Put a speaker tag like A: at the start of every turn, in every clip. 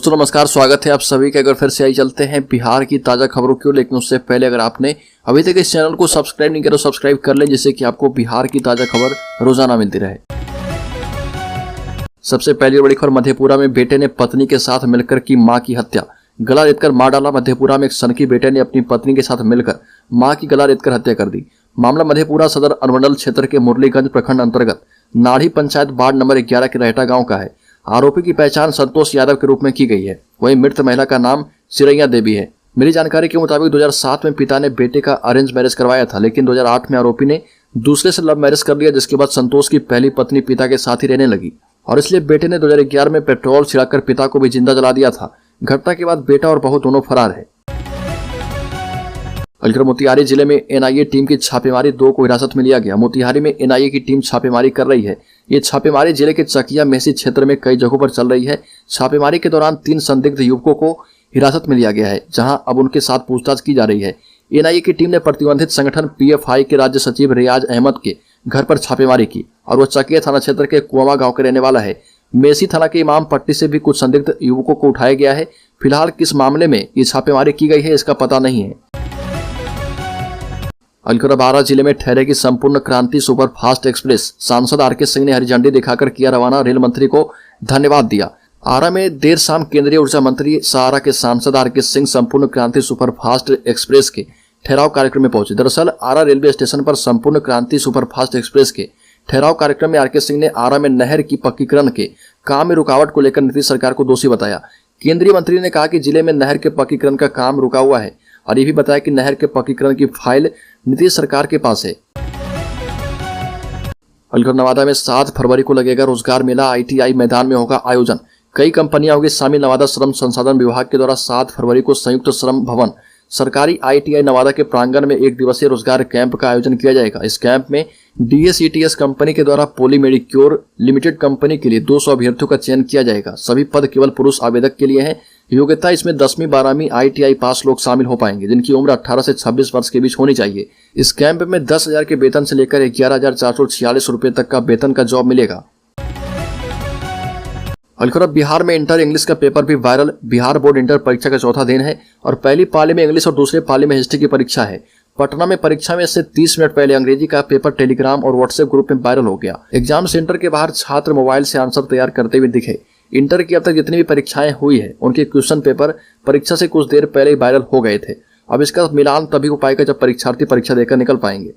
A: तो नमस्कार, स्वागत है आप सभी का। अगर फिर से आई चलते हैं बिहार की ताज़ा खबरों की ओर, लेकिन उससे पहले अगर आपने अभी तक इस चैनल को सब्सक्राइब नहीं किया तो सब्सक्राइब कर लें, जिससे कि आपको बिहार की ताज़ा खबर रोजाना मिलती रहे। सबसे पहली बड़ी खबर, मधेपुरा में बेटे ने पत्नी के साथ मिलकर की मां की हत्या, गला रेतकर मार डाला। मधेपुरा में एक सनकी बेटे ने अपनी पत्नी के साथ मिलकर मां की गला रेतकर हत्या कर दी। मामला मधेपुरा सदर अनुमंडल क्षेत्र के मुरलीगंज प्रखंड अंतर्गत नाढ़ी पंचायत वार्ड नंबर 11 के रहटा गांव का है। आरोपी की पहचान संतोष यादव के रूप में की गई है। वहीं मृत महिला का नाम सिरैया देवी है। मिली जानकारी के मुताबिक 2007 में पिता ने बेटे का अरेंज मैरिज करवाया था, लेकिन 2008 में आरोपी ने दूसरे से लव मैरिज कर लिया, जिसके बाद संतोष की पहली पत्नी पिता के साथ ही रहने लगी और इसलिए बेटे ने 2011 में पेट्रोल छिड़ककर पिता को भी जिंदा जला दिया था। घटना के बाद बेटा और बहू दोनों फरार है। मोतिहारी जिले में एनआईए टीम की छापेमारी, 2 को हिरासत में लिया गया। मोतिहारी में एनआईए की टीम छापेमारी कर रही है। ये छापेमारी जिले के चकिया मेसी क्षेत्र में कई जगहों पर चल रही है। छापेमारी के दौरान 3 संदिग्ध युवकों को हिरासत में लिया गया है, जहां अब उनके साथ पूछताछ की जा रही है। एनआईए की टीम ने प्रतिबंधित संगठन पीएफआई के राज्य सचिव रियाज अहमद के घर पर छापेमारी की और वह चकिया थाना क्षेत्र के कुआवा गाँव के रहने वाला है। मेसी थाना के इमाम पट्टी से भी कुछ संदिग्ध युवकों को उठाया गया है। फिलहाल किस मामले में ये छापेमारी की गई है, इसका पता नहीं है। बारां जिले में ठहरेगी संपूर्ण क्रांति सुपरफास्ट एक्सप्रेस। सांसद आरके सिंह ने हरी झंडी दिखाकर किया रवाना, रेल मंत्री को धन्यवाद दिया। आरा में देर शाम केंद्रीय ऊर्जा मंत्री सहारा के सांसद आरके सिंह संपूर्ण क्रांति सुपरफास्ट एक्सप्रेस के ठहराव कार्यक्रम में पहुंचे। दरअसल आरा रेलवे स्टेशन पर संपूर्ण क्रांति सुपरफास्ट एक्सप्रेस के ठहराव कार्यक्रम में आरके सिंह ने आरा में नहर की पक्कीकरण के काम में रुकावट को लेकर नीतीश सरकार को दोषी बताया। केंद्रीय मंत्री ने कहा कि जिले में नहर के पक्कीकरण का काम रुका हुआ है और ये भी बताया कि नहर के पक्कीकरण की फाइल नीतीश सरकार के पास है। नवादा में 7 फरवरी को लगेगा रोजगार मेला। आईटीआई मैदान में होगा आयोजन। कई कंपनियां होंगी शामिल। नवादा श्रम संसाधन विभाग के द्वारा 7 फरवरी को संयुक्त श्रम भवन सरकारी आईटीआई नवादा के प्रांगण में 1 दिवसीय रोजगार कैंप का आयोजन किया जाएगा। इस कैंप में डीएसईटीएस कंपनी के द्वारा पॉली मेडिक्योर लिमिटेड कंपनी के लिए 200 अभ्यर्थियों का चयन किया जाएगा। सभी पद केवल पुरुष आवेदक के लिए हैं। योग्यता इसमें 10वीं 12वीं आईटीआई पास लोग शामिल हो पाएंगे, जिनकी उम्र 18 से 26 वर्ष के बीच होनी चाहिए। इस कैंप में 10,000 के वेतन से लेकर 11,446 रुपए तक का वेतन का जॉब मिलेगा। बिहार में इंटर इंग्लिश का पेपर भी वायरल। बिहार बोर्ड इंटर परीक्षा का चौथा दिन है और पहली पाली में इंग्लिश और दूसरे पाली में हिस्ट्री की परीक्षा है। पटना में परीक्षा में से 30 मिनट पहले अंग्रेजी का पेपर टेलीग्राम और व्हाट्सएप ग्रुप में वायरल हो गया। एग्जाम सेंटर के बाहर छात्र मोबाइल से आंसर तैयार करते हुए दिखे। इंटर की अब तक जितनी भी परीक्षाएं हुई है, उनके क्वेश्चन पेपर परीक्षा से कुछ देर पहले वायरल हो गए थे। अब इसका मिलान तभी हो पाएगा जब परीक्षार्थी परीक्षा देकर निकल पाएंगे।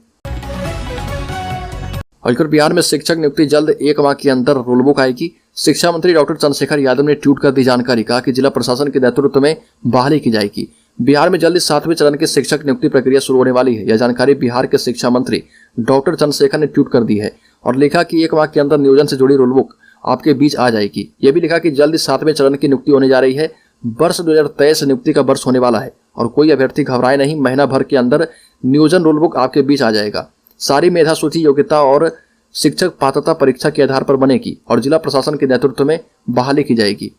A: बिहार में शिक्षक नियुक्ति जल्द 1 माह के अंदर रूलबुक आएगी। शिक्षा मंत्री डॉक्टर चंद्रशेखर यादव ने ट्वीट कर दी जानकारी। कहा कि जिला प्रशासन के नेतृत्व में बहाली की जाएगी। बिहार में जल्द 7वें चरण की शिक्षक नियुक्ति प्रक्रिया शुरू होने वाली है। यह जानकारी बिहार के शिक्षा मंत्री डॉक्टर चंद्रशेखर ने ट्वीट कर दी है और लिखा कि 1 माह के अंदर नियोजन से जुड़ी रूलबुक आपके बीच आ जाएगी। यह भी लिखा कि जल्द 7वें चरण की नियुक्ति होने जा रही है। वर्ष 2023 नियुक्ति का वर्ष होने वाला है और कोई अभ्यर्थी घबराए नहीं। महीना भर के अंदर नियोजन रूलबुक आपके बीच आ जाएगा। सारी मेधा सूची, योग्यता और शिक्षक पात्रता परीक्षा के आधार पर बनेगी और जिला प्रशासन के नेतृत्व में बहाली की जाएगी।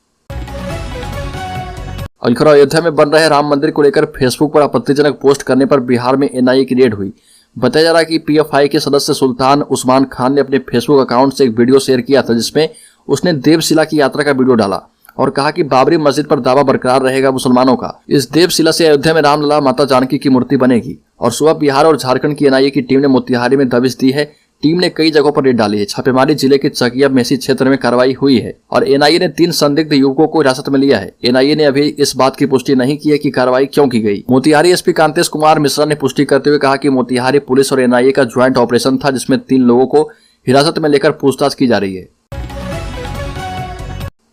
A: अयोध्या में बन रहे राम मंदिर को लेकर फेसबुक पर आपत्तिजनक पोस्ट करने पर बिहार में एनआईए की रेड हुई। बताया जा रहा है कि पीएफआई के सदस्य सुल्तान उस्मान खान ने अपने फेसबुक अकाउंट से एक वीडियो शेयर किया था, जिसमें उसने देवशिला की यात्रा का वीडियो डाला और कहा कि बाबरी मस्जिद पर दावा बरकरार रहेगा मुसलमानों का। इस देवशिला से अयोध्या में रामलला, माता जानकी की मूर्ति बनेगी। और सुबह बिहार और झारखंड की एनआईए की टीम ने मोतिहारी में दबिश दी है। टीम ने कई जगहों पर रेड डाली है। छापेमारी जिले के चकिया मेसी क्षेत्र में कार्रवाई हुई है और एनआईए ने 3 संदिग्ध युवकों को हिरासत में लिया है। एनआईए ने अभी इस बात की पुष्टि नहीं की है कि कार्रवाई क्यों की गई। मोतिहारी एसपी कांतेश कुमार मिश्रा ने पुष्टि करते हुए कहा कि मोतिहारी पुलिस और एनआईए का ज्वाइंट ऑपरेशन था, जिसमें 3 लोगों को हिरासत में लेकर पूछताछ की जा रही है।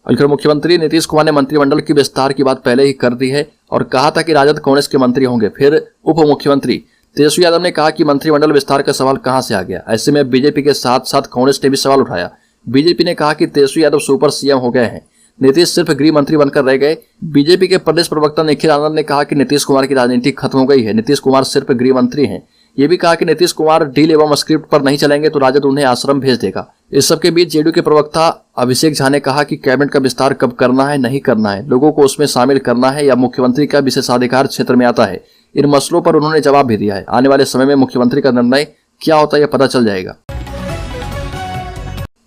A: मुख्यमंत्री नीतीश कुमार ने मंत्रिमंडल की विस्तार की बात पहले ही कर दी है और कहा था कि राजद कांग्रेस के मंत्री होंगे। फिर उप मुख्यमंत्री तेजस्वी यादव ने कहा कि मंत्रिमंडल विस्तार का सवाल कहां से आ गया। ऐसे में बीजेपी के साथ साथ कांग्रेस ने भी सवाल उठाया। बीजेपी ने कहा कि तेजस्वी यादव सुपर सीएम हो गए हैं, नीतीश सिर्फ गृह मंत्री बनकर रह गए। बीजेपी के प्रदेश प्रवक्ता निखिल आनंद ने कहा कि नीतीश कुमार की राजनीति खत्म हो गई है, नीतीश कुमार सिर्फ गृह मंत्री हैं। ये भी कहा कि नीतीश कुमार डील एवं स्क्रिप्ट पर नहीं चलेंगे तो राजद उन्हें आश्रम भेज देगा। इस सबके बीच जेडीयू के प्रवक्ता अभिषेक झा ने कहा कि कैबिनेट का विस्तार कब करना है, नहीं करना है, लोगों को उसमें शामिल करना है या मुख्यमंत्री का विशेषाधिकार क्षेत्र में आता है। इन मसलों पर उन्होंने जवाब भी दिया है। आने वाले समय में मुख्यमंत्री का निर्णय क्या होता है यह पता चल जाएगा।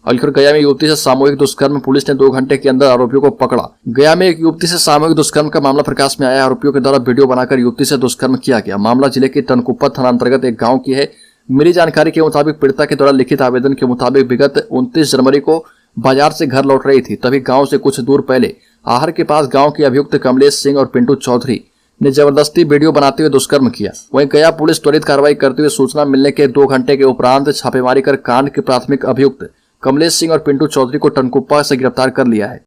A: और गया में युवती से सामूहिक दुष्कर्म, पुलिस ने 2 घंटे के अंदर आरोपियों को पकड़ा। गया में एक युवती से सामूहिक दुष्कर्म का मामला प्रकाश में आया। आरोपियों के द्वारा वीडियो बनाकर युवती से दुष्कर्म किया गया। मामला जिले के टनकुप्पा थाना अंतर्गत एक गाँव की है। मिली जानकारी के मुताबिक पीड़िता के द्वारा लिखित आवेदन के मुताबिक विगत 29 जनवरी को बाजार से घर लौट रही थी। तभी गांव से कुछ दूर पहले आहर के पास गांव के अभियुक्त कमलेश सिंह और पिंटू चौधरी ने जबरदस्ती वीडियो बनाते हुए दुष्कर्म किया। वहीं गया पुलिस त्वरित कार्रवाई करते हुए सूचना मिलने के 2 घंटे के उपरांत छापेमारी कर कांड के प्राथमिक अभियुक्त कमलेश सिंह और पिंटू चौधरी को टनकुप्पा से गिरफ्तार कर लिया है।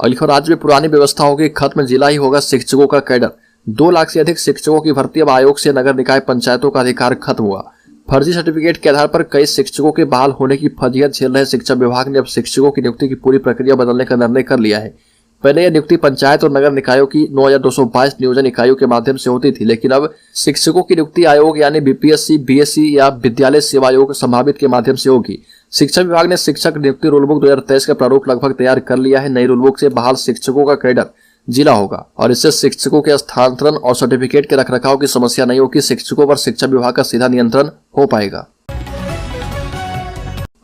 A: और राज्य में पुरानी व्यवस्था होगी खत्म, जिला ही होगा शिक्षकों का कैडर। 2 लाख से अधिक शिक्षकों की भर्ती। अब आयोग से नगर निकाय पंचायतों का अधिकार खत्म हुआ। फर्जी सर्टिफिकेट के आधार पर कई शिक्षकों के बहाल होने की फजीहत झेल रहे शिक्षा विभाग ने अब शिक्षकों की नियुक्ति की पूरी प्रक्रिया बदलने का निर्णय कर लिया है। पहले यह नियुक्ति पंचायत और नगर निकायों की 9222 नियोजन इकाइयों के माध्यम से होती थी, लेकिन अब शिक्षकों की नियुक्ति आयोग यानी बीपीएससी, बीएससी या विद्यालय सेवा आयोग संभावित के माध्यम से होगी। शिक्षा विभाग ने शिक्षक नियुक्ति रूलबुक 2023 का प्रारूप लगभग तैयार कर लिया है। नई रूलबुक से बहाल शिक्षकों का कैडर जिला होगा और इससे शिक्षकों के स्थानांतरण और सर्टिफिकेट के रखरखाव की समस्या नहीं होगी। शिक्षकों पर शिक्षा विभाग का सीधा नियंत्रण हो पाएगा।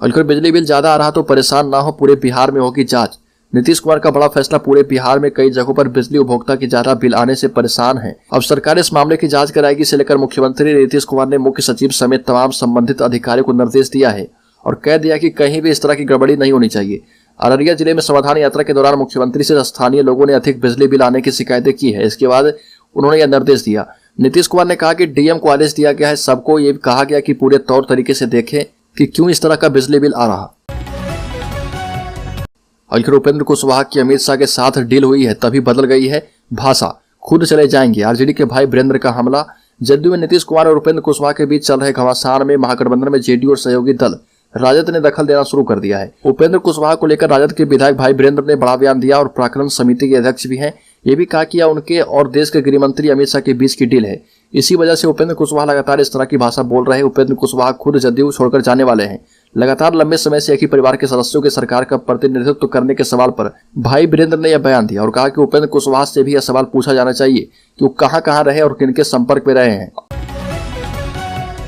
A: और बिजली बिल ज्यादा आ रहा तो परेशान ना हो, पूरे बिहार में होगी जांच। नीतीश कुमार का बड़ा फैसला। पूरे बिहार में कई जगहों पर बिजली उपभोक्ता की ज्यादा बिल आने से परेशान है। अब सरकार इस मामले की जांच कराएगी। इसे लेकर मुख्यमंत्री नीतीश कुमार ने मुख्य सचिव समेत तमाम संबंधित अधिकारियों को निर्देश दिया है और कह दिया कि कहीं भी इस तरह की गड़बड़ी नहीं होनी चाहिए। अररिया जिले में समाधान यात्रा के दौरान मुख्यमंत्री से स्थानीय लोगों ने अधिक बिजली बिल आने की शिकायतें की है। इसके बाद उन्होंने यह निर्देश दिया। नीतीश कुमार ने कहा कि डीएम को आदेश दिया गया है। सबको ये कहा गया कि पूरे तौर तरीके से देखें कि क्यों इस तरह का बिजली बिल आ रहा। और उपेंद्र कुशवाहा की अमित शाह के साथ डील हुई है, तभी बदल गई है भाषा, खुद चले जाएंगे। आरजेडी के भाई वीरेंद्र का हमला। जदयू में नीतीश कुमार और उपेंद्र कुशवाहा के बीच चल रहे घमासान में महागठबंधन में जेडीयू और सहयोगी दल राजद ने दखल देना शुरू कर दिया है। उपेंद्र कुशवाहा को लेकर राजद के विधायक भाई वीरेंद्र ने बड़ा बयान दिया और प्राक्कलन समिति के अध्यक्ष भी हैं। ये भी कहा कि उनके और देश के गृह मंत्री अमित शाह के बीच की डील है। इसी वजह से उपेंद्र कुशवाहा लगातार इस तरह की भाषा बोल रहे हैं। उपेंद्र कुशवाहा खुद जदयू छोड़कर जाने वाले हैं। लगातार लंबे समय से एक ही परिवार के सदस्यों की सरकार का प्रतिनिधित्व करने के सवाल पर भाई वीरेंद्र ने यह बयान दिया और कहा कि उपेंद्र कुशवाहा से भी यह सवाल पूछा जाना चाहिए कि वो कहां रहे और किनके संपर्क में रहे हैं।